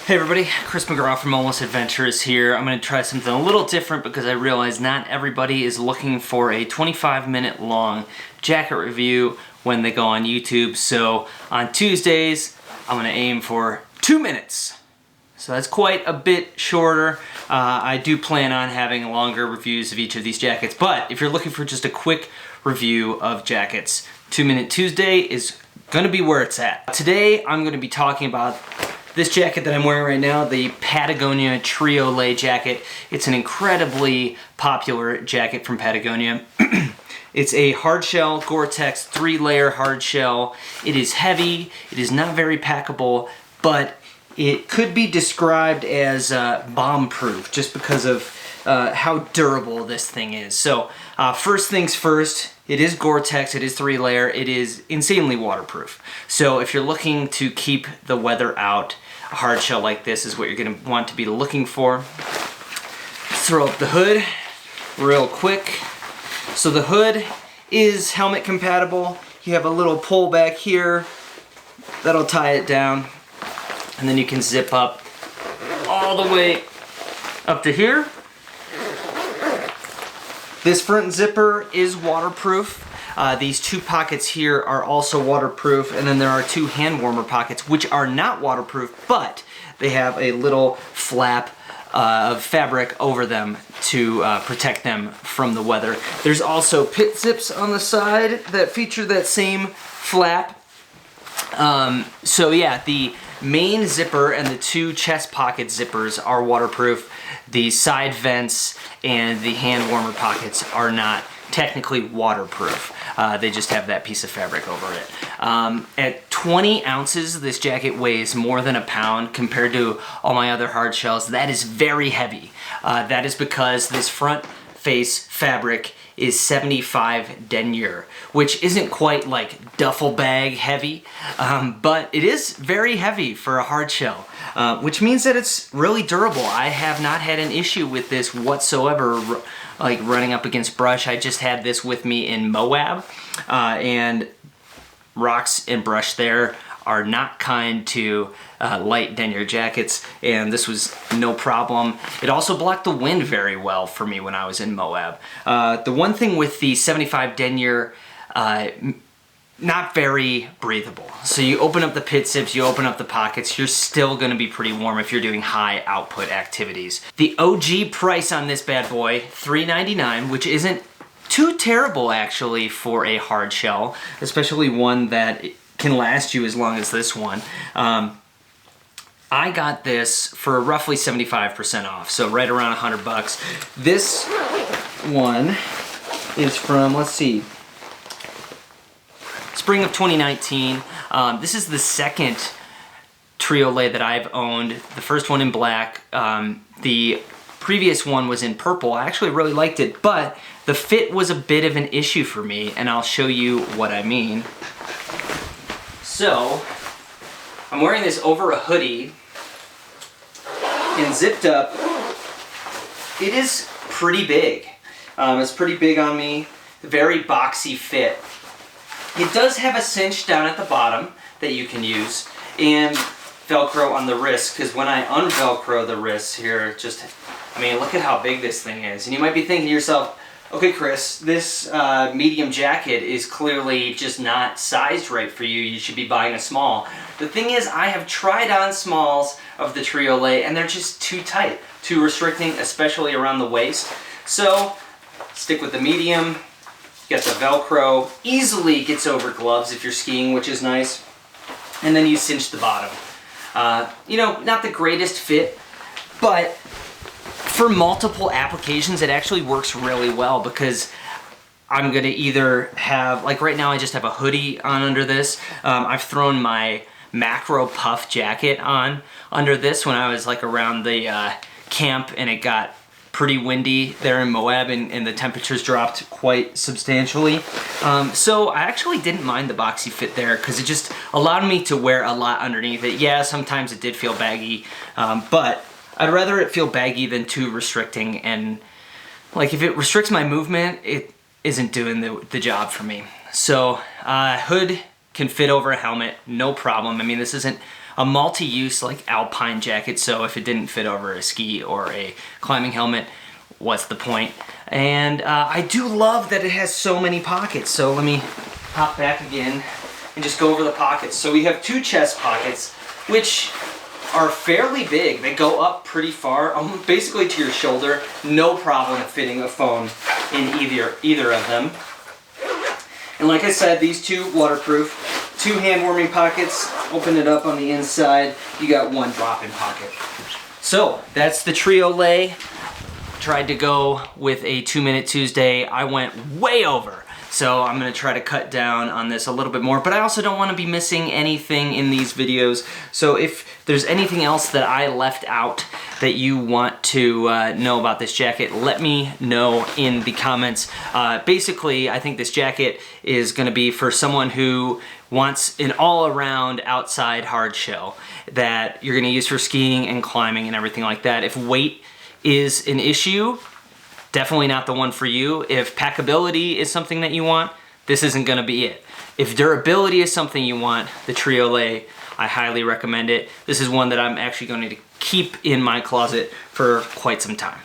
Hey everybody, Chris McGraw from Almost Adventures here. I'm going to try something a little different because I realize not everybody is looking for a 25-minute long jacket review when they go on YouTube. So on Tuesdays, I'm going to aim for 2 minutes. So that's quite a bit shorter. I do plan on having longer reviews of each of these jackets, but if you're looking for just a quick review of jackets, 2 Minute Tuesday is going to be where it's at. Today I'm going to be talking about this jacket that I'm wearing right now, the Patagonia Triolet Jacket. It's an incredibly popular jacket from Patagonia. It's a hard shell Gore-Tex 3-layer hard shell. It is heavy, it is not very packable, but it could be described as bomb-proof just because of how durable this thing is. So first things first, it is Gore-Tex, it is 3-layer, it is insanely waterproof. So if you're looking to keep the weather out, a hard shell like this is what you're going to want to be looking for. Let's throw up the hood real quick. So the hood is helmet compatible. You have a little pull back here that'll tie it down, and then you can zip up all the way up to here. This front zipper is waterproof. These two pockets here are also waterproof, and then there are two hand warmer pockets which are not waterproof, but they have a little flap of fabric over them to protect them from the weather. There's also pit zips on the side that feature that same flap. So yeah, the main zipper and the two chest pocket zippers are waterproof. The side vents and the hand warmer pockets are not technically waterproof. They just have that piece of fabric over it. At 20 ounces, this jacket weighs more than a pound compared to all my other hard shells. That is very heavy. That is because this front face fabric is 75 denier, which isn't quite like duffel bag heavy, but it is very heavy for a hard shell, which means that it's really durable. I have not had an issue with this whatsoever, like running up against brush. I just had this with me in Moab, and rocks and brush there are not kind to light denier jackets, and this was no problem. It also blocked the wind very well for me when I was in Moab. The one thing with the 75 denier, not very breathable. So you open up the pit zips, you open up the pockets, you're still gonna be pretty warm if you're doing high output activities. The OG price on this bad boy, $3.99, which isn't too terrible actually for a hard shell, especially one that can last you as long as this one. I got this for roughly 75% off, so right around 100 bucks. This one is from, let's see, spring of 2019. This is the second Triolet that I've owned. The first one in black. The previous one was in purple. I actually really liked it, but the fit was a bit of an issue for me, and I'll show you what I mean. So, I'm wearing this over a hoodie, and zipped up, it is pretty big. It's pretty big on me, very boxy fit. It does have a cinch down at the bottom that you can use, and Velcro on the wrist, because when I unvelcro the wrists here, I mean, look at how big this thing is. And you might be thinking to yourself, okay, Chris, this medium jacket is clearly just not sized right for you. You should be buying a small. The thing is, I have tried on smalls of the Triolet, and they're just too tight, too restricting, especially around the waist. So, stick with the medium. Get the Velcro. Easily gets over gloves if you're skiing, which is nice. And then you cinch the bottom. You know, not the greatest fit, but for multiple applications, it actually works really well because I'm gonna either have, like right now I just have a hoodie on under this. I've thrown my macro puff jacket on under this when I was like around the camp, and it got pretty windy there in Moab, and the temperatures dropped quite substantially. So I actually didn't mind the boxy fit there because it just allowed me to wear a lot underneath it. Yeah, sometimes it did feel baggy, but I'd rather it feel baggy than too restricting, and like if it restricts my movement, it isn't doing the job for me. So hood can fit over a helmet, no problem. I mean, this isn't a multi-use like alpine jacket, so if it didn't fit over a ski or a climbing helmet, what's the point? And I do love that it has so many pockets. So let me hop back again and just go over the pockets. So we have 2 chest pockets, which are fairly big. They go up pretty far, basically to your shoulder. No problem fitting a phone in either of them. And like I said, these 2 waterproof, 2 hand warming pockets. Open it up on the inside, you got 1 drop-in pocket. So that's the Triolet. Tried to go with a 2-minute Tuesday. I went way over. So I'm gonna try to cut down on this a little bit more, but I also don't wanna be missing anything in these videos. So if there's anything else that I left out that you want to know about this jacket, let me know in the comments. Basically, I think this jacket is gonna be for someone who wants an all-around outside hard shell that you're gonna use for skiing and climbing and everything like that. If weight is an issue, definitely not the one for you. If packability is something that you want, this isn't gonna be it. If durability is something you want, the Triolet, I highly recommend it. This is one that I'm actually going to keep in my closet for quite some time.